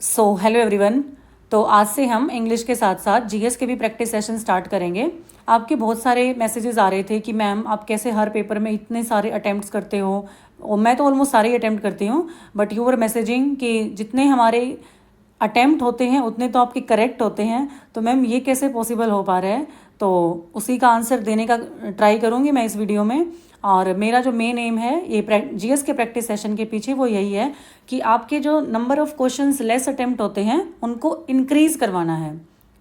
So hello everyone. तो आज से हम इंग्लिश के साथ साथ जीएस के भी प्रैक्टिस सेशन स्टार्ट करेंगे। आपके बहुत सारे मैसेजेस आ रहे थे कि मैम आप कैसे हर पेपर में इतने सारे अटेम्प्ट्स करते हो, और मैं तो ऑलमोस्ट सारे ही अटेम्प्ट करती हूँ, बट यू वर मैसेजिंग कि जितने हमारे अटेम्प्ट होते हैं उतने तो आपके करेक्ट होते हैं, तो मैम ये कैसे पॉसिबल हो पा रहा है। तो उसी का आंसर देने का ट्राई करूँगी मैं इस वीडियो में। और मेरा जो मेन एम है ये जीएस के प्रैक्टिस सेशन के पीछे वो यही है कि आपके जो number of questions less attempt होते हैं उनको इंक्रीज़ करवाना है।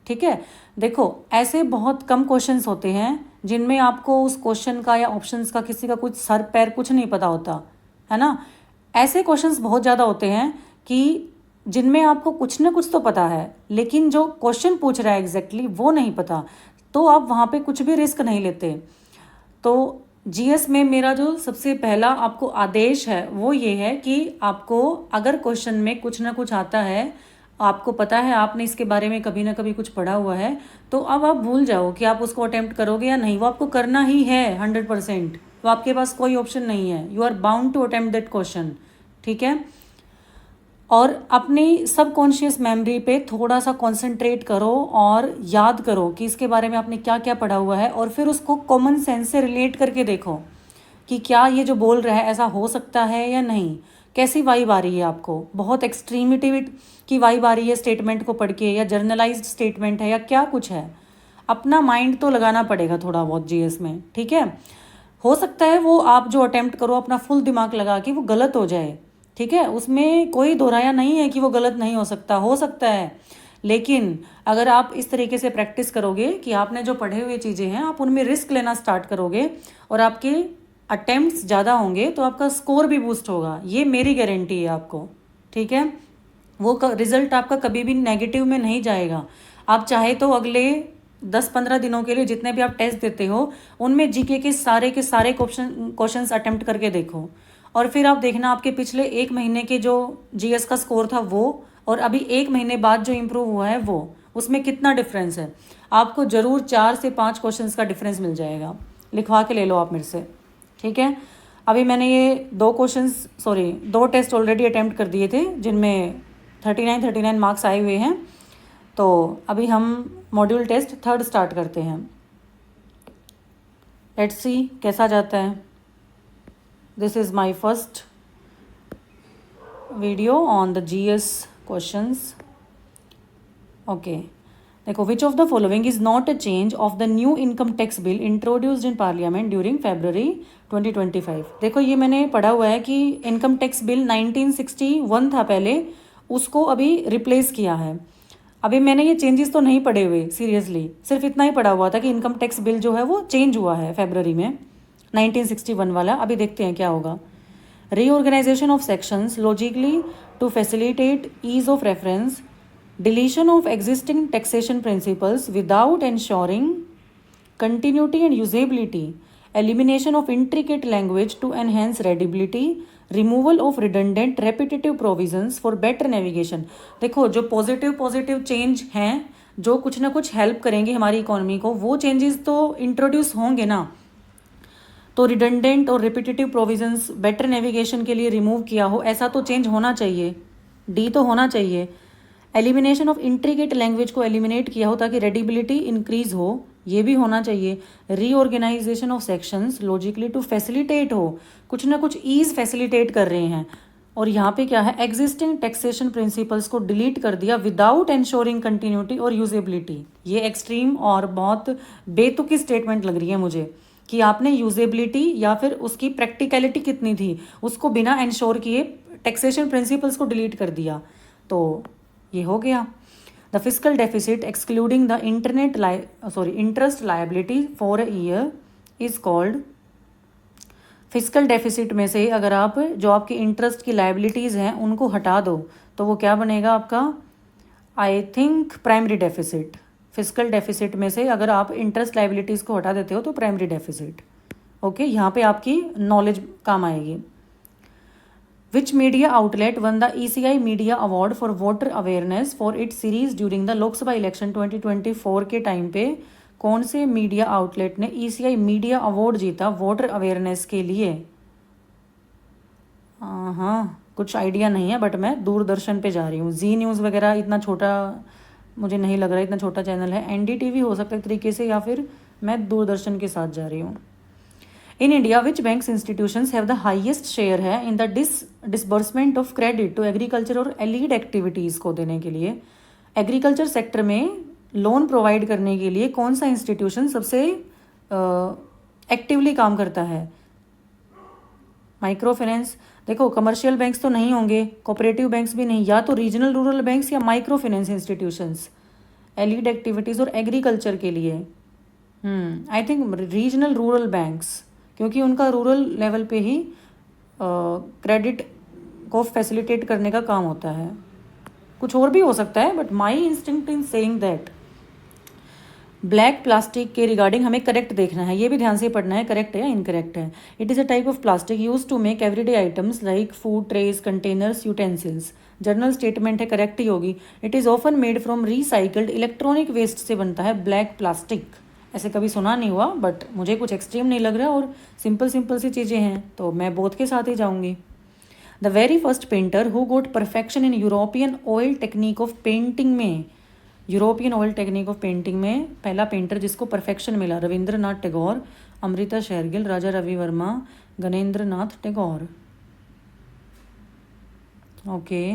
ठीक है, देखो ऐसे बहुत कम क्वेश्चंस होते हैं जिनमें आपको उस क्वेश्चन का या ऑप्शंस का किसी का कुछ सर पैर कुछ नहीं पता होता है ना। ऐसे क्वेश्चंस बहुत ज़्यादा होते हैं कि जिनमें आपको कुछ ना कुछ तो पता है, लेकिन जो क्वेश्चन पूछ रहा है एग्जैक्टली वो नहीं पता, तो आप वहाँ पे कुछ भी रिस्क नहीं लेते। तो जीएस में मेरा जो सबसे पहला आपको आदेश है वो ये है कि आपको अगर क्वेश्चन में कुछ ना कुछ आता है, आपको पता है, आपने इसके बारे में कभी ना कभी कुछ पढ़ा हुआ है, तो अब आप भूल जाओ कि आप उसको अटेम्प्ट करोगे या नहीं, वो आपको करना ही है 100%। तो आपके पास कोई ऑप्शन नहीं है, you are bound to attempt that question. ठीक है, और अपनी सबकॉन्शियस मेमोरी पे थोड़ा सा कंसंट्रेट करो और याद करो कि इसके बारे में आपने क्या क्या पढ़ा हुआ है, और फिर उसको कॉमन सेंस से रिलेट करके देखो कि क्या ये जो बोल रहा है ऐसा हो सकता है या नहीं। कैसी वाइब आ रही है आपको, बहुत एक्सट्रीमिटी की वाइब आ रही है स्टेटमेंट को पढ़ के, या जर्नलाइज्ड स्टेटमेंट है, या क्या कुछ है। अपना माइंड तो लगाना पड़ेगा थोड़ा बहुत जीएस में। ठीक है, हो सकता है वो आप जो अटेम्प्ट करो अपना फुल दिमाग लगा के वो गलत हो जाए। ठीक है, उसमें कोई दोहराया नहीं है कि वो गलत नहीं हो सकता है। लेकिन अगर आप इस तरीके से प्रैक्टिस करोगे कि आपने जो पढ़े हुए चीज़ें हैं आप उनमें रिस्क लेना स्टार्ट करोगे और आपके अटेम्प्ट्स ज़्यादा होंगे, तो आपका स्कोर भी बूस्ट होगा, ये मेरी गारंटी है आपको। ठीक है, वो रिजल्ट आपका कभी भी नेगेटिव में नहीं जाएगा। आप चाहे तो अगले 10-15 दिनों के लिए जितने भी आप टेस्ट देते हो उनमें जीके के सारे क्वेश्चंस अटेम्प्ट करके देखो, और फिर आप देखना आपके पिछले एक महीने के जो जीएस का स्कोर था वो, और अभी एक महीने बाद जो इम्प्रूव हुआ है वो, उसमें कितना डिफरेंस है। आपको ज़रूर 4 से 5 क्वेश्चंस का डिफरेंस मिल जाएगा, लिखवा के ले लो आप मेरे से। ठीक है, अभी मैंने ये दो टेस्ट ऑलरेडी अटेम्प्ट कर दिए थे जिनमें 39 मार्क्स आए हुए हैं। तो अभी हम मॉड्यूल टेस्ट 3 स्टार्ट करते हैं। लेट्स सी कैसा जाता है। This is my first video on the GS questions. Okay, देखो, which of the following is not a change of the new income tax bill introduced in parliament during February 2025। देखो ये मैंने पढ़ा हुआ है कि इनकम टैक्स बिल 1961 था पहले, उसको अभी रिप्लेस किया है। अभी मैंने ये चेंजेस तो नहीं पढ़े हुए सीरियसली, सिर्फ इतना ही पढ़ा हुआ था कि इनकम टैक्स बिल जो है वो चेंज हुआ है फरवरी में, 1961 वाला। अभी देखते हैं क्या होगा। Reorganisation of sections logically to facilitate ease of reference, deletion of existing taxation principles without ensuring continuity and usability, elimination of intricate language to enhance readability, removal of redundant repetitive provisions for better navigation। देखो जो positive change हैं जो कुछ ना कुछ help करेंगे हमारी economy को, वो चेंजेस तो इंट्रोड्यूस होंगे ना। तो रिडंडेंट और रिपीटेटिव प्रोविजंस बेटर नेविगेशन के लिए रिमूव किया हो, ऐसा तो चेंज होना चाहिए, डी तो होना चाहिए। एलिमिनेशन ऑफ इंट्रिकेट लैंग्वेज को एलिमिनेट किया हो ताकि रेडिबिलिटी इंक्रीज हो, ये भी होना चाहिए। Reorganisation of sections logically to facilitate हो, कुछ ना कुछ ईज फैसिलिटेट कर रहे हैं। और यहाँ पे क्या है, एग्जिस्टिंग टैक्सेशन प्रिंसिपल्स को डिलीट कर दिया विदाउट इंश्योरिंग कंटिन्यूटी और यूजेबिलिटी। ये एक्सट्रीम और बहुत बेतुकी स्टेटमेंट लग रही है मुझे कि आपने यूजेबिलिटी या फिर उसकी प्रैक्टिकलिटी कितनी थी उसको बिना इंश्योर किए टैक्सेशन प्रिंसिपल्स को डिलीट कर दिया। तो ये हो गया। The physical deficit excluding the interest liability for a year is called. Physical deficit में से अगर आप जो आपकी इंटरेस्ट की लायबिलिटीज़ हैं उनको हटा दो तो वो क्या बनेगा आपका, I think primary deficit. Physical deficit में से अगर आप इंटरेस्ट लायबिलिटीज़ को हटा देते हो तो प्राइमरी डेफिसिट। ओके, यहाँ पे आपकी नॉलेज काम आएगी। Which media outlet won the ECI Media Award for Voter Awareness for its series during the Lok Sabha election 2024 के टाइम पे कौन से मीडिया आउटलेट ने ECI मीडिया अवार्ड जीता वोटर अवेयरनेस के लिए। हाँ, कुछ आइडिया नहीं है, बट मैं दूरदर्शन पे जा रही हूँ। जी न्यूज़ वगैरह इतना छोटा मुझे नहीं लग रहा, इतना छोटा चैनल है। एनडीटीवी हो सकता है एक तरीके से, या फिर मैं दूरदर्शन के साथ जा रही हूँ। In India which banks institutions have the highest share है in the disbursement of credit to agriculture और एलिड एक्टिविटीज़ को देने के लिए। एग्रीकल्चर सेक्टर में लोन प्रोवाइड करने के लिए कौन सा इंस्टीट्यूशन सबसे एक्टिवली काम करता है? Micro finance. देखो कमर्शियल बैंक्स तो नहीं होंगे, कोऑपरेटिव बैंक्स भी नहीं, या तो रीजनल रूरल बैंक्स या माइक्रो फाइनेंस इंस्टीट्यूशंस एलिड एक्टिविटीज़ और एग्रीकल्चर के लिए। I think regional rural banks, क्योंकि उनका रूरल लेवल पे ही क्रेडिट को फैसिलिटेट करने का काम होता है। कुछ और भी हो सकता है, but my instinct in saying that. Black plastic के रिगार्डिंग हमें करेक्ट देखना है, ये भी ध्यान से पढ़ना है, करेक्ट है या इनकरेक्ट है। It is a type of plastic use to make everyday items like food trays, containers, utensils. General statement है, करेक्ट ही होगी। It is often made from recycled electronic waste से बनता है ब्लैक प्लास्टिक। ऐसे कभी सुना नहीं हुआ, बट मुझे कुछ एक्सट्रीम नहीं लग रहा और सिंपल सिंपल सी चीज़ें हैं, तो मैं बोथ के साथ ही जाऊँगी। The very first painter who got perfection in European oil technique of painting में, European oil technique of painting में पहला पेंटर जिसको परफेक्शन मिला, रविंद्रनाथ टैगोर, अमृता शेरगिल, राजा रवि वर्मा, गणेंद्र नाथ टैगोर। ओके,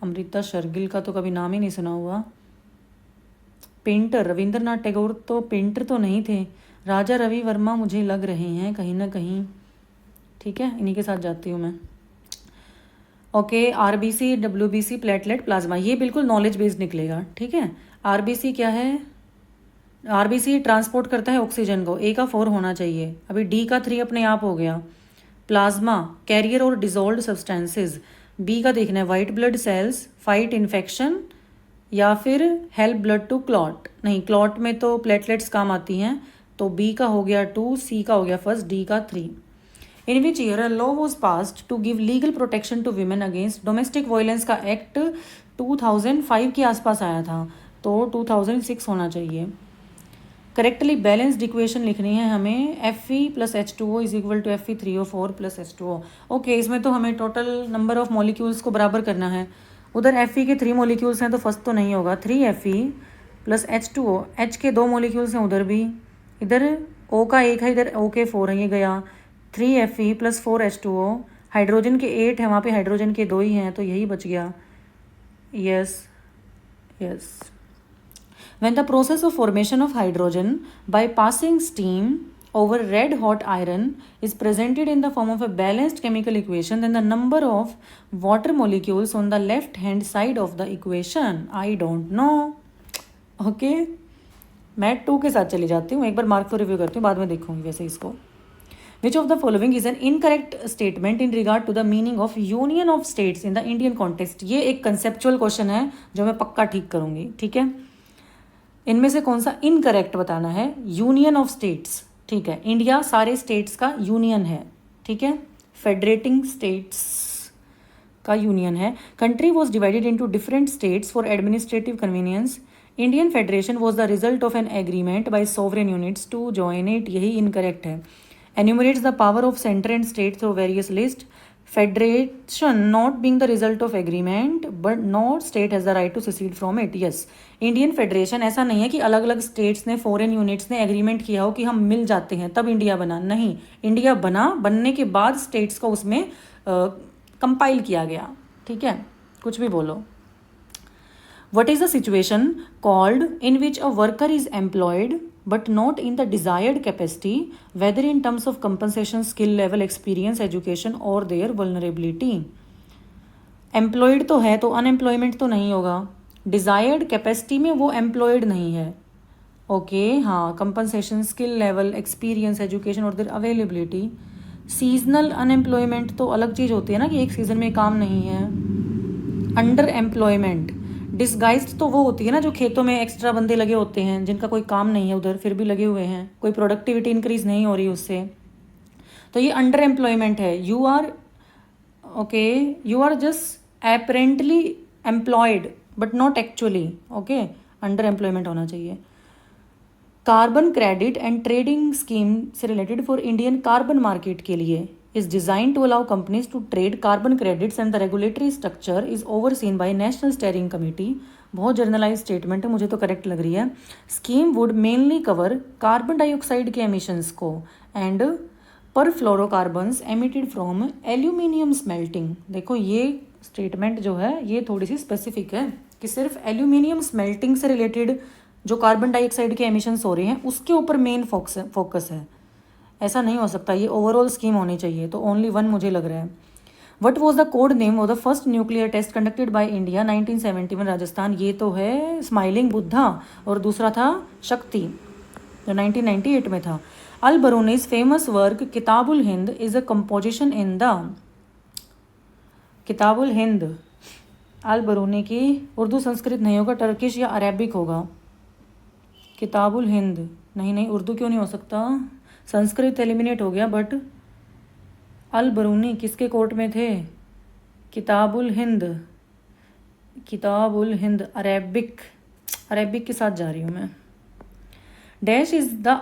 अमृता शेरगिल का तो कभी नाम ही नहीं सुना हुआ। पेंटर रविंद्रनाथ टैगोर तो पेंटर तो नहीं थे। राजा रवि वर्मा मुझे लग रहे हैं कहीं ना कहीं। ठीक है, इन्हीं के साथ जाती हूँ मैं। Okay, RBC, WBC, platelet, plasma, ये बिल्कुल नॉलेज बेस्ड निकलेगा। ठीक है, आरबीसी क्या है? आरबीसी ट्रांसपोर्ट करता है ऑक्सीजन को, ए का 4 होना चाहिए, अभी डी का 3 अपने आप हो गया। प्लाज्मा कैरियर और डिजोल्व्ड सब्सटेंसेज, बी का देखना है, white blood cells fight infection या फिर हेल्प ब्लड टू क्लॉट। नहीं, क्लॉट में तो प्लेटलेट्स काम आती हैं, तो बी का हो गया 2, सी का हो गया फर्स्ट, डी का 3। In which year a law was passed to give legal protection to women against domestic violence का एक्ट 2005 के आसपास आया था, तो 2006 होना चाहिए। करेक्टली बैलेंस्ड इक्वेशन लिखनी है हमें, Fe + H2O is equal to Fe3O4 + H2O। Okay, इसमें तो हमें टोटल नंबर ऑफ मॉलिक्यूल्स को बराबर करना है। उधर Fe के 3 मॉलिक्यूल्स हैं, तो फर्स्ट तो नहीं होगा, 3Fe + H2O, H के 2 मॉलिक्यूल्स हैं उधर भी, इधर O का 1 है, इधर O के 4 है, ये गया 3Fe + 4H2O। हाइड्रोजन के 8 है, वहाँ पे हाइड्रोजन के 2 ही हैं, तो यही बच गया। Yes yes. When the process of formation of hydrogen by passing steam over red hot iron is presented in the form of a balanced chemical equation, then the number of water molecules on the left hand side of the equation, I don't know. Okay, मैं 2 के साथ चली जाती हूँ, एक बार mark को review करती हूँ, बाद में देखूँगी वैसे इसको। Which of the following is an incorrect statement in regard to the meaning of union of states in the Indian context? ये एक conceptual question है जो मैं पक्का ठीक करूँगी। ठीक है, इनमें से कौन सा इनकरेक्ट बताना है? Union of states. ठीक है, इंडिया सारे स्टेट्स का यूनियन है। ठीक है, फेडरेटिंग स्टेट्स का यूनियन है। Country was divided into different states for administrative convenience. Indian federation was the result of an agreement by sovereign units to join it, यही इनकरेक्ट है। Enumerates the power of centre and state through various list. Federation not being the result of agreement, but not state has the right to secede from it. Yes, Indian federation ऐसा नहीं है कि अलग अलग states ने, foreign units ने agreement किया हो कि हम मिल जाते हैं तब इंडिया बना। नहीं, इंडिया बना, बनने के बाद स्टेट्स को उसमें कंपाइल किया गया। ठीक है, कुछ भी बोलो। What is the situation called in which a worker is employed but not in the desired capacity, whether in terms of compensation, skill level, experience, education or their vulnerability? Employed तो है, तो unemployment तो नहीं होगा। Desired capacity में वो employed नहीं है। ओके, हाँ, compensation, skill level, experience, education और their availability। सीजनल अनएम्प्लॉयमेंट तो अलग चीज़ होती है ना, कि एक सीज़न में काम नहीं है। अंडर एम्प्लॉयमेंट, डिसगाइज्ड तो वो होती है ना जो खेतों में एक्स्ट्रा बंदे लगे होते हैं जिनका कोई काम नहीं है उधर, फिर भी लगे हुए हैं, कोई प्रोडक्टिविटी इंक्रीज नहीं हो रही उससे, तो ये अंडर एम्प्लॉयमेंट है। You are just apparently employed but not actually. Okay, under employment होना चाहिए। Carbon credit and trading scheme से related for Indian carbon market के लिए is designed to allow companies to trade carbon credits and the regulatory structure is overseen by National Steering Committee. बहुत generalized statement है, मुझे तो correct लग रही है. Scheme would mainly cover carbon dioxide के एमिशंस को एंड पर फ्लोरोकार्बन्स एमिटेड फ्रॉम एल्यूमिनियम स्मेल्टिंग. देखो ये स्टेटमेंट जो है ये थोड़ी सी स्पेसिफिक है कि सिर्फ एल्यूमिनियम स्मेल्टिंग से रिलेटेड जो कार्बन डाइऑक्साइड के एमिशंस हो रहे हैं उसके ऊपर मेन फोकस है. ऐसा नहीं हो सकता, ये ओवरऑल स्कीम होनी चाहिए. तो ओनली वन मुझे लग रहा है. What was the code name of the first nuclear test conducted by India 1971 Rajasthan. ये तो है स्माइलिंग बुद्धा और दूसरा था शक्ति जो 1998 में था. Al Beruni's famous work Kitabul Hind is a composition in the. Kitabul Hind Al Beruni की उर्दू संस्कृत नहीं होगा, टर्किश या अरेबिक होगा. किताबुल हिंद नहीं उर्दू क्यों नहीं हो सकता, संस्कृत एलिमिनेट हो गया. बट अल बरूनी किसके कोर्ट में थे? किताबुल हिंद अरेबिक के साथ जा रही हूँ मैं. Dash is the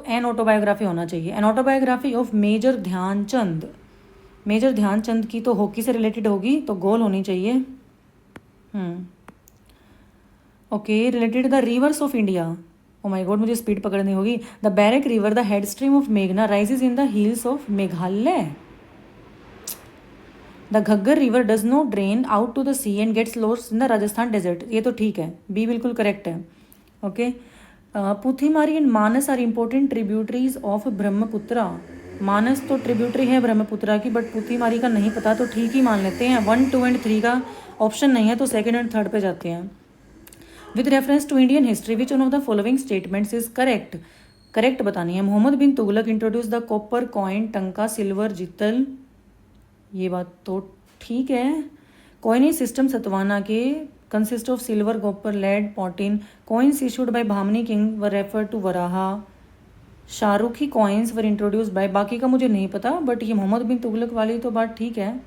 an autobiography होना चाहिए. An autobiography of major Dhyan Chand. Major Dhyan Chand की तो हॉकी से रिलेटेड होगी तो गोल होनी चाहिए. Okay, related the rivers of India. Oh my god, मुझे स्पीड पकड़नी होगी. The Barak river the head stream of मेघना rises in the hills of Meghalaya. The Ghaggar river does not drain out to the sea and gets lost in the Rajasthan desert. ये तो ठीक है, B बिल्कुल correct है. Okay, Puthimari and Manas are important tributaries of Brahmaputra. Manas तो tributary है ब्रह्मपुत्रा की, बट पुथीमारी का नहीं पता तो ठीक ही मान लेते हैं. 1, 2 एंड 3 का ऑप्शन नहीं है तो सेकेंड एंड थर्ड पे जाते हैं. With reference to Indian history which one of the following statements is correct. Correct बतानी है. Mohammad bin Tughlaq introduce the copper coin, Tanka, silver, Jital. ये बात तो ठीक है. कॉइनेज सिस्टम सतवाना के consist of silver, copper, lead, potin. Coins issued by Bahmani king were refer to Varaha. Shahrukhi coins were introduce by. बाकी का मुझे नहीं पता, बट ये मोहम्मद बिन तुगलक वाली तो बात ठीक है.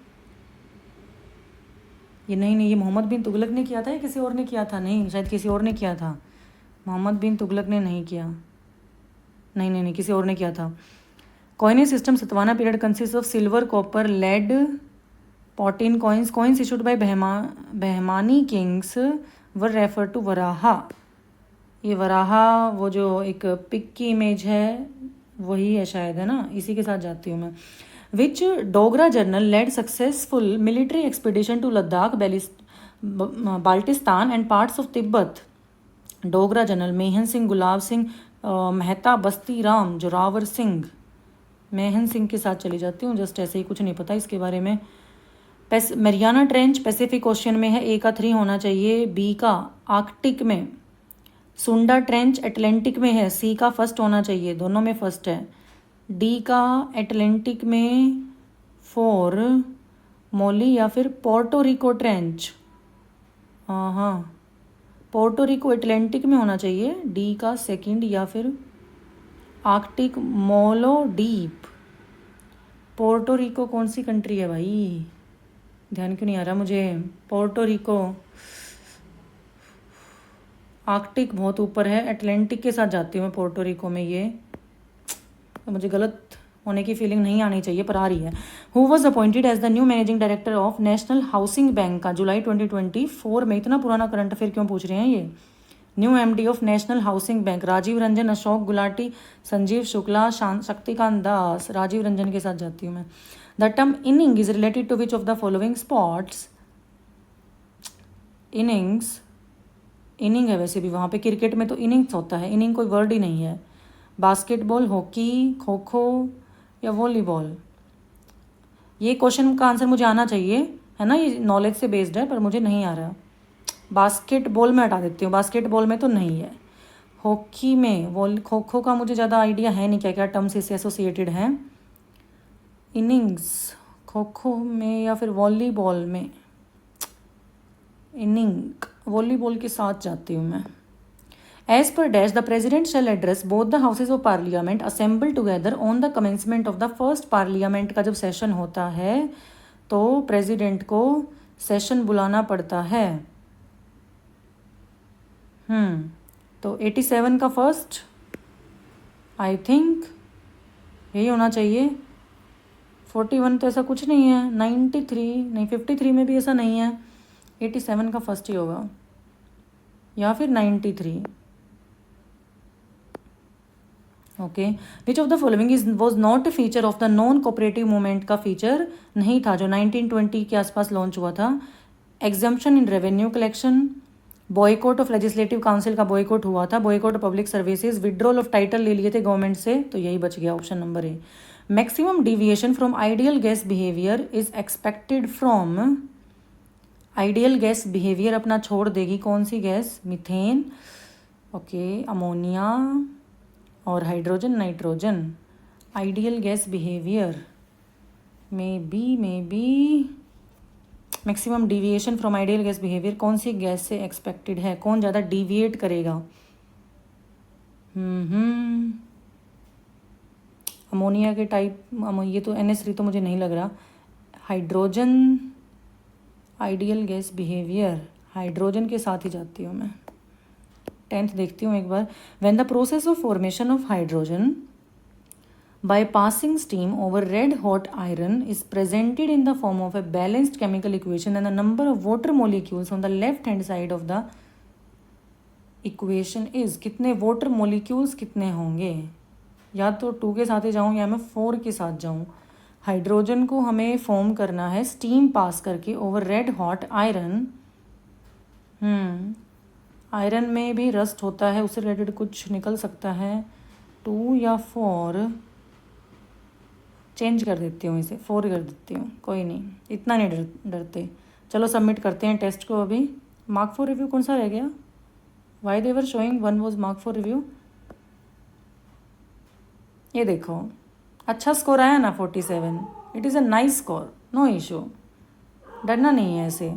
ये नहीं ये मोहम्मद बिन तुगलक ने किया था या किसी और ने किया था? नहीं, शायद किसी और ने किया था. मोहम्मद बिन तुगलक ने नहीं किया. नहीं किसी और ने किया था. Coinage system Satavahana period consist of silver, copper, lead, potin. Coins issued by Bahmani kings were refer to Varaha. ये वराहा वो जो एक पिक की इमेज है वही है शायद, है ना? इसी के साथ जाती हूँ मैं. Which Dogra general led successful military expedition to Ladakh, Baltistan and parts of Tibet? Dogra general Mehan Singh, Gulab Singh, Mehta, Basti Ram, Zorawar Singh. Mehan Singh के साथ चली जाती हूँ, जस्ट ऐसे ही, कुछ नहीं पता इसके बारे में. मरियाना ट्रेंच पैसिफिक ओशियन में है, ए का 3 होना चाहिए. बी का आर्कटिक में. सुंडा ट्रेंच एटलांटिक में है, सी का फर्स्ट होना चाहिए, दोनों में फर्स्ट है. डी का एटलांटिक में 4 मोली या फिर पोर्टो रिको ट्रेंच. हाँ पोर्टो रिको एटलांटिक में होना चाहिए. डी का सेकंड या फिर आर्कटिक मोलो डीप. पोर्टो रिको कौन सी कंट्री है भाई? ध्यान क्यों नहीं आ रहा मुझे. पोर्टो रिको आर्कटिक बहुत ऊपर है, अटलांटिक के साथ जाती हूँ मैं पोर्टो रिको में. ये तो मुझे गलत होने की फीलिंग नहीं आनी चाहिए पर आ रही है. Who was appointed as the new managing director of national housing bank का जुलाई 2024 में. इतना पुराना करंट अफेयर क्यों पूछ रहे हैं ये. New MD of national housing bank Rajiv Ranjan, Ashok Gulati, Sanjeev Shukla, Shaktikanta Das. Rajiv Ranjan के साथ जाती हूँ मैं. The term inning is related to which of the following sports. Inning है वैसे भी वहाँ पे. क्रिकेट में तो इनिंग्स होता है, इनिंग कोई वर्ड ही नहीं है. बास्केटबॉल, हॉकी, खो खो या वॉलीबॉल. ये क्वेश्चन का आंसर मुझे आना चाहिए, है ना? ये नॉलेज से बेस्ड है पर मुझे नहीं आ रहा. बास्केटबॉल में हटा देती हूँ, बास्केटबॉल में तो नहीं है. हॉकी में, खो खो का मुझे ज़्यादा आइडिया है नहीं क्या क्या टर्म्स इससे एसोसिएटेड हैं. इनिंग्स खो खो में या फिर वॉलीबॉल में. इनिंग वॉलीबॉल के साथ जाती हूँ मैं. As per dash, the president shall address both the houses of parliament assembled together on the commencement of the first parliament. का जब सेशन होता है तो प्रेसिडेंट को सेशन बुलाना पड़ता है. तो 87 का फर्स्ट आई थिंक यही होना चाहिए. 41 तो ऐसा कुछ नहीं है, 93 नहीं, 53 में भी ऐसा नहीं है, 87 का फर्स्ट ही होगा या फिर 93। Okay, which of the following is was not a feature of the non cooperative movement का फीचर नहीं था जो 1920 के आसपास लॉन्च हुआ था। Exemption in revenue collection, boycott of legislative council का बॉयकॉट हुआ था, boycott of public services, withdrawal of title ले लिए थे गवर्नमेंट से, तो यही बच गया option number A. Maximum deviation from ideal gas behaviour is expected from, ideal gas behaviour अपना छोड़ देगी कौन सी गैस, मीथेन, ओके, अमोनिया और hydrogen nitrogen. Ideal gas behaviour में be maximum deviation from ideal gas behaviour कौन सी gas से एक्सपेक्टेड है, कौन ज़्यादा डिविएट करेगा। अमोनिया के टाइप, ये तो NH3 तो मुझे नहीं लग रहा। Hydrogen, ideal gas behaviour hydrogen के साथ ही जाती हूँ मैं। 10th देखती हूँ एक बार। When the process of formation of hydrogen by passing steam over red hot iron is presented in the form of a balanced chemical equation, and the number of water molecules on the left hand side of the equation is, कितने water molecules कितने होंगे, या तो 2 के साथ ही जाऊँ या मैं 4 के साथ जाऊँ। हाइड्रोजन को हमें फॉर्म करना है स्टीम पास करके over red hot iron. Iron में भी रस्ट होता है, उससे रिलेटेड कुछ निकल सकता है। 2 या 4 चेंज कर देती हूँ, इसे 4 कर देती हूँ, कोई नहीं, इतना नहीं डरते। चलो सबमिट करते हैं टेस्ट को। अभी मार्क फॉर रिव्यू कौन सा रह गया, why they're showing 1 was mark for review. ये देखो अच्छा स्कोर आया ना 47, it is a nice score, no issue, डरना नहीं है ऐसे,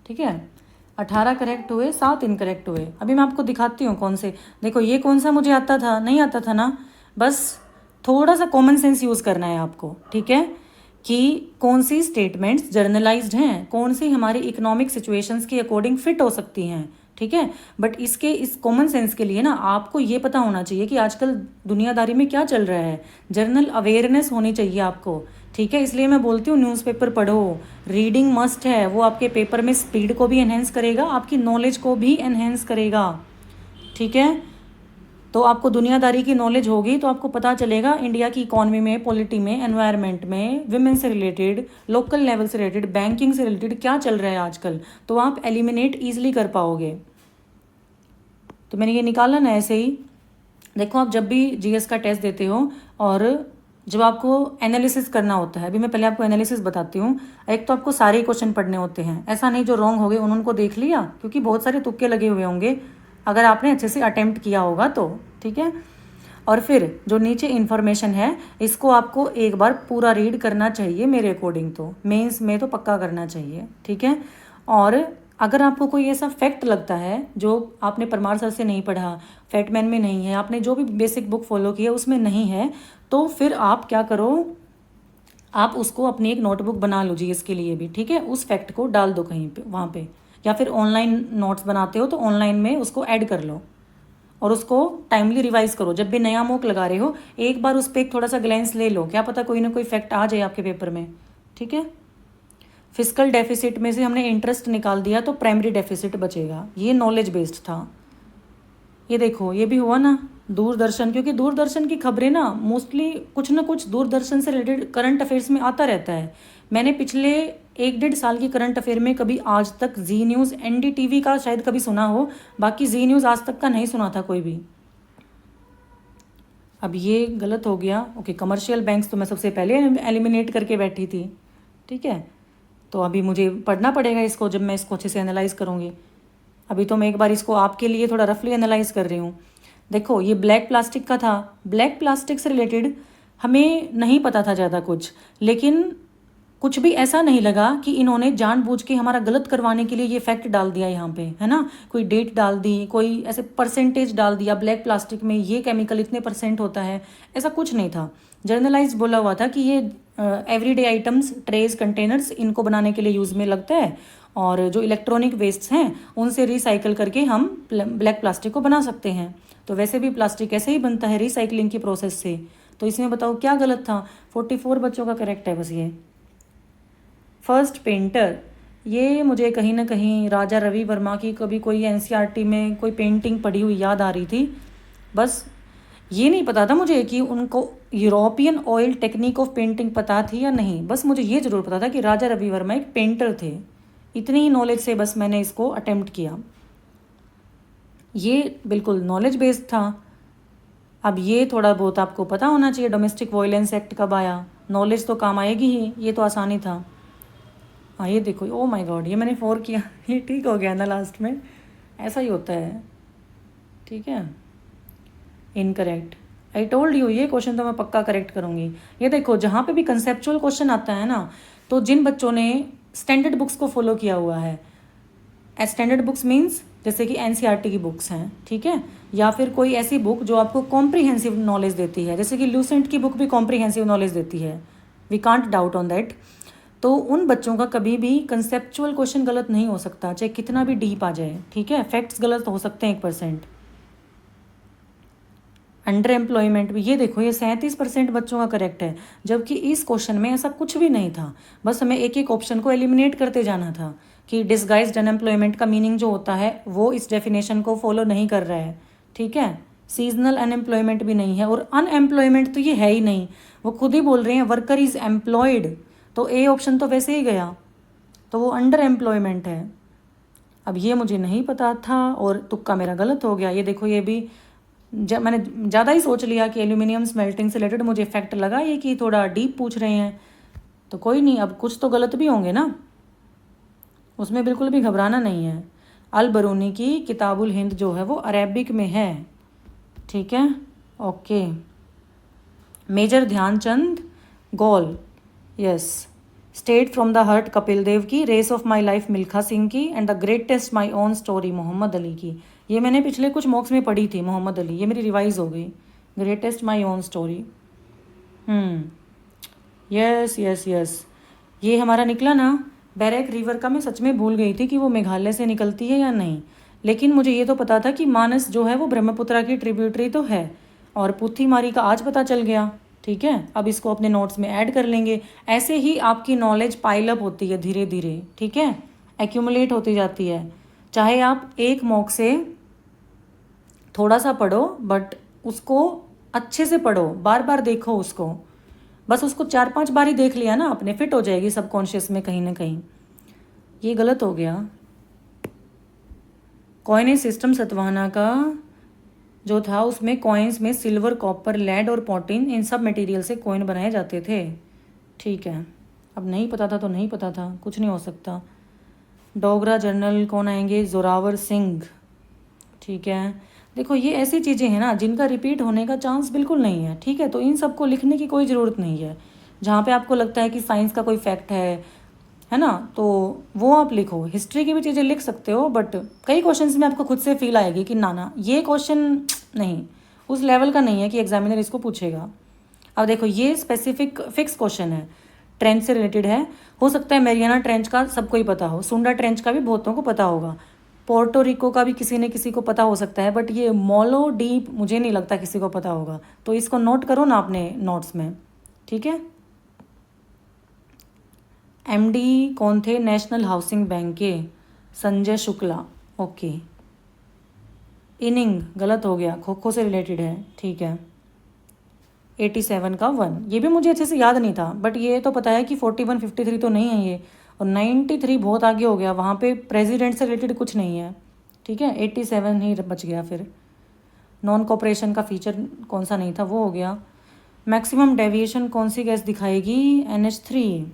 ठीक है। 18 करेक्ट हुए, 7 इनकरेक्ट हुए। अभी मैं आपको दिखाती हूँ कौन से, देखो ये कौन सा मुझे आता था, नहीं आता था ना, बस थोड़ा सा कॉमन सेंस यूज़ करना है आपको, ठीक है, कि कौन सी स्टेटमेंट्स जर्नलाइज्ड हैं, कौन सी हमारी इकोनॉमिक सिचुएशंस के अकॉर्डिंग फिट हो सकती हैं, ठीक है। बट इस कॉमन सेंस के लिए ना आपको ये पता होना चाहिए कि आजकल दुनियादारी में क्या चल रहा है, जनरल अवेयरनेस होनी चाहिए आपको, ठीक है। इसलिए मैं बोलती हूँ न्यूज़पेपर पढ़ो, रीडिंग मस्ट है, वो आपके पेपर में स्पीड को भी एनहेंस करेगा, आपकी नॉलेज को भी एनहेंस करेगा, ठीक है। तो आपको दुनियादारी की नॉलेज होगी तो आपको पता चलेगा इंडिया की इकॉनमी में, पॉलिटी में, एनवायरनमेंट में, विमेन से रिलेटेड, लोकल लेवल से रिलेटेड, बैंकिंग से रिलेटेड क्या चल रहा है आजकल, तो आप एलिमिनेट ईजिली कर पाओगे। तो मैंने ये निकाला ना ऐसे ही। देखो आप जब भी GS का टेस्ट देते हो और जब आपको एनालिसिस करना होता है, अभी मैं पहले आपको एनालिसिस बताती हूँ। एक तो आपको सारे क्वेश्चन पढ़ने होते हैं, ऐसा नहीं जो रॉन्ग हो गए उनको देख लिया, क्योंकि बहुत सारे तुक्के लगे हुए होंगे अगर आपने अच्छे से अटेम्प्ट किया होगा तो, ठीक है। और फिर जो नीचे इन्फॉर्मेशन है इसको आपको एक बार पूरा रीड करना चाहिए, मेरे अकॉर्डिंग तो मेंस में तो पक्का करना चाहिए, ठीक है। और अगर आपको कोई ऐसा फैक्ट लगता है जो आपने परमार सर से नहीं पढ़ा, फैक्टमैन में नहीं है, आपने जो भी बेसिक बुक फॉलो की है उसमें नहीं है, तो फिर आप क्या करो, आप उसको अपनी एक नोटबुक बना लो GS के लिए भी, ठीक है। उस फैक्ट को डाल दो कहीं पे, वहाँ पे, या फिर ऑनलाइन नोट्स बनाते हो तो ऑनलाइन में उसको ऐड कर लो और उसको टाइमली रिवाइज करो। जब भी नया मॉक लगा रहे हो एक बार उस पर एक थोड़ा सा ग्लेंस ले लो, क्या पता कोई ना कोई फैक्ट आ जाए आपके पेपर में, ठीक है। फिजिकल डेफिसिट में से हमने इंटरेस्ट निकाल दिया तो प्राइमरी डेफिसिट बचेगा, ये नॉलेज बेस्ड था। ये देखो ये भी हुआ ना दूरदर्शन, क्योंकि दूरदर्शन की खबरें ना मोस्टली कुछ ना कुछ दूरदर्शन से रिलेटेड करंट अफेयर्स में आता रहता है। मैंने पिछले 1-1.5 साल की करंट अफेयर में कभी आज तक जी न्यूज़, NDTV का शायद कभी सुना हो, बाकी जी न्यूज़ आज तक का नहीं सुना था कोई भी। अब ये गलत हो गया, ओके। कमर्शियल बैंक्स तो मैं सबसे पहले एलिमिनेट करके बैठी थी, ठीक है। तो अभी मुझे पढ़ना पड़ेगा इसको, जब मैं इसको अच्छे से एनालाइज करूँगी। अभी तो मैं एक बार इसको आपके लिए थोड़ा रफली एनालाइज कर रही हूँ। देखो ये ब्लैक प्लास्टिक का था, ब्लैक प्लास्टिक से रिलेटेड हमें नहीं पता था ज़्यादा कुछ, लेकिन कुछ भी ऐसा नहीं लगा कि इन्होंने जानबूझ के हमारा गलत करवाने के लिए ये फैक्ट डाल दिया यहाँ पे, है ना। कोई डेट डाल दी, कोई ऐसे परसेंटेज डाल दिया, ब्लैक प्लास्टिक में ये केमिकल इतने % होता है, ऐसा कुछ नहीं था। जर्नलाइज बोला हुआ था कि ये एवरीडे आइटम्स, ट्रेज, कंटेनर्स, इनको बनाने के लिए यूज़ में लगता है, और जो इलेक्ट्रॉनिक वेस्ट्स हैं उनसे रिसाइकल करके हम ब्लैक प्लास्टिक को बना सकते हैं। तो वैसे भी प्लास्टिक ऐसे ही बनता है रिसाइकलिंग की प्रोसेस से, तो इसमें बताओ क्या गलत था। 44 बच्चों का करेक्ट है बस ये। फर्स्ट पेंटर, ये मुझे कहीं ना कहीं राजा रवि वर्मा की कभी कोई एनसीईआरटी में कोई पेंटिंग पढ़ी हुई याद आ रही थी, बस ये नहीं पता था मुझे कि उनको European oil technique of painting पता थी या नहीं। बस मुझे ये ज़रूर पता था कि राजा रवि वर्मा एक पेंटर थे। इतनी ही नॉलेज से बस मैंने इसको अटेम्प्ट किया। ये बिल्कुल नॉलेज बेस्ड था। अब ये थोड़ा बहुत आपको पता होना चाहिए डोमेस्टिक वायलेंस एक्ट कब आया, नॉलेज तो काम आएगी ही। ये तो आसानी था। हाँ ये देखो, ओ माय गॉड, ये मैंने 4 किया ये ठीक हो गया ना लास्ट में, ऐसा ही होता है। ठीक है, इनकरेक्ट। आई टोल्ड यू, ये क्वेश्चन तो मैं पक्का करेक्ट करूँगी। ये देखो, जहाँ पे भी कंसेप्चुअल क्वेश्चन आता है ना, तो जिन बच्चों ने स्टैंडर्ड बुक्स को फॉलो किया हुआ है, स्टैंडर्ड बुक्स मीन्स जैसे कि एनसीईआरटी की बुक्स हैं, ठीक है, या फिर कोई ऐसी बुक जो आपको कॉम्प्रिहेंसिव नॉलेज देती है, जैसे कि लूसेंट की बुक भी कॉम्प्रिहेंसिव नॉलेज देती है, we can't doubt on that. तो उन बच्चों का कभी भी कंसेप्चुअल क्वेश्चन गलत नहीं हो सकता, चाहे कितना भी डीप आ जाए। ठीक है, फैक्ट्स गलत हो सकते हैं 1%। अंडर एम्प्लॉयमेंट भी, ये देखो, ये 37% बच्चों का करेक्ट है, जबकि इस क्वेश्चन में ऐसा कुछ भी नहीं था। बस हमें एक एक ऑप्शन को एलिमिनेट करते जाना था कि डिसगाइज्ड अनएम्प्लॉयमेंट का मीनिंग जो होता है वो इस डेफिनेशन को फॉलो नहीं कर रहा है। ठीक है, सीजनल अनएम्प्लॉयमेंट भी नहीं है, और अनएम्प्लॉयमेंट तो ये है ही नहीं। वो खुद ही बोल रहे हैं वर्कर इज़ एम्प्लॉयड, तो ए ऑप्शन तो वैसे ही गया, तो वो अंडर एम्प्लॉयमेंट है। अब ये मुझे नहीं पता था और तुक्का मेरा गलत हो गया। ये देखो, ये भी मैंने ज़्यादा ही सोच लिया कि एल्यूमिनियम स्मेल्टिंग से रिलेटेड मुझे फैक्ट लगा ये कि थोड़ा डीप पूछ रहे हैं, तो कोई नहीं, अब कुछ तो गलत भी होंगे ना, उसमें बिल्कुल भी घबराना नहीं है। अल बरूनी की किताबुल हिंद जो है वो अरेबिक में है। ठीक है, okay. Major Dhyan Chand goal, yes. Straight from the heart Kapil Dev की, race of my life Milkha Singh की, and the greatest my own story Muhammad Ali की। ये मैंने पिछले कुछ मॉक्स में पढ़ी थी, मोहम्मद अली, ये मेरी रिवाइज हो गई। Greatest my own story, yes yes yes, ये हमारा निकला ना। बैरक रिवर का मैं सच में भूल गई थी कि वो मेघालय से निकलती है या नहीं, लेकिन मुझे ये तो पता था कि मानस जो है वो ब्रह्मपुत्रा की ट्रिब्यूटरी तो है, और पुथीमारी का आज पता चल गया। ठीक है, अब इसको अपने नोट्स में ऐड कर लेंगे। ऐसे ही आपकी नॉलेज पाइलअप होती है धीरे धीरे, ठीक है, एक्यूमुलेट होती जाती है। चाहे आप एक मॉक से थोड़ा सा पढ़ो, बट उसको अच्छे से पढ़ो, बार बार देखो उसको, बस उसको 4-5 बार ही देख लिया ना आपने, फिट हो जाएगी सबकॉन्शियस में कहीं ना कहीं। ये गलत हो गया। कॉइनेज सिस्टम सतवाहना का जो था उसमें कॉइन्स में सिल्वर, कॉपर, लेड और पॉटिन, इन सब मटेरियल से कॉइन बनाए जाते थे। ठीक है, अब नहीं पता था तो नहीं पता था, कुछ नहीं हो सकता। डोगरा जर्नल कौन आएंगे, जोरावर सिंह। ठीक है, देखो ये ऐसी चीज़ें हैं ना जिनका रिपीट होने का चांस बिल्कुल नहीं है। ठीक है, तो इन सबको लिखने की कोई ज़रूरत नहीं है। जहाँ पे आपको लगता है कि साइंस का कोई फैक्ट है ना, तो वो आप लिखो। हिस्ट्री की भी चीज़ें लिख सकते हो, बट कई क्वेश्चंस में आपको खुद से फील आएगी कि ना ये क्वेश्चन नहीं, उस लेवल का नहीं है कि एग्जामिनर इसको पूछेगा। अब देखो, ये स्पेसिफिक फिक्स क्वेश्चन है, ट्रेंच से रिलेटेड है। हो सकता है मैरियाना ट्रेंच का सबको ही पता हो, सुंडा ट्रेंच का भी बहुतों को पता होगा, पोर्टो रिको का भी किसी ने किसी को पता हो सकता है, बट ये मोलो डीप मुझे नहीं लगता किसी को पता होगा। तो इसको नोट करो ना अपने नोट्स में। ठीक है, एमडी कौन थे नेशनल हाउसिंग बैंक के, संजय शुक्ला। ओके, इनिंग गलत हो गया, खो खो से रिलेटेड है। ठीक है, 87 का 1, ये भी मुझे अच्छे से याद नहीं था, बट ये तो पता है कि 41, 53 तो नहीं है ये, और 93 बहुत आगे हो गया, वहाँ पे प्रेसिडेंट से रिलेटेड कुछ नहीं है। ठीक है, 87 ही बच गया। फिर नॉन कॉपरेशन का फीचर कौन सा नहीं था, वो हो गया। मैक्सिमम डेविएशन कौन सी गैस दिखाएगी, NH3।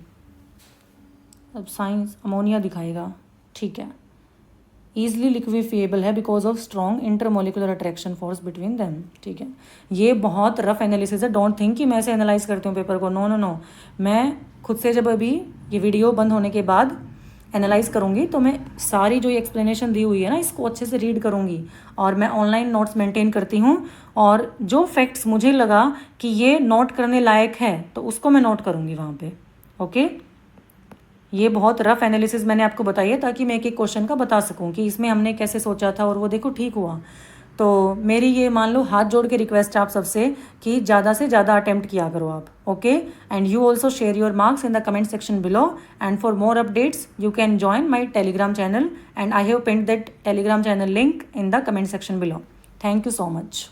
अब साइंस अमोनिया दिखाएगा। ठीक है, ईजिली लिक्विफिएबल है because of strong intermolecular attraction force between them. ठीक है, ये बहुत रफ एनालिसिस है, डोंट थिंक कि मैं ऐसे एनालाइज करती हूँ पेपर को, नो नो नो। मैं खुद से जब अभी ये वीडियो बंद होने के बाद एनालाइज करूँगी तो मैं सारी जो ये एक्सप्लेनेशन दी हुई है ना इसको अच्छे से रीड करूँगी, और मैं ऑनलाइन नोट्स मेंटेन करती हूँ, और जो फैक्ट्स मुझे लगा कि ये नोट करने लायक है तो उसको मैं नोट करूँगी वहाँ पे। ओके, ये बहुत रफ एनालिसिस मैंने आपको बताई है ताकि मैं एक एक क्वेश्चन का बता सकूं कि इसमें हमने कैसे सोचा था और वो देखो ठीक हुआ। तो मेरी ये मान लो हाथ जोड़ के रिक्वेस्ट है आप सबसे कि ज़्यादा से ज़्यादा अटेम्प्ट किया करो आप, okay. And you also share your marks in the comment section below, and for more updates you can join my Telegram channel, and I have pinned that Telegram channel link in the comment section below. Thank you so much.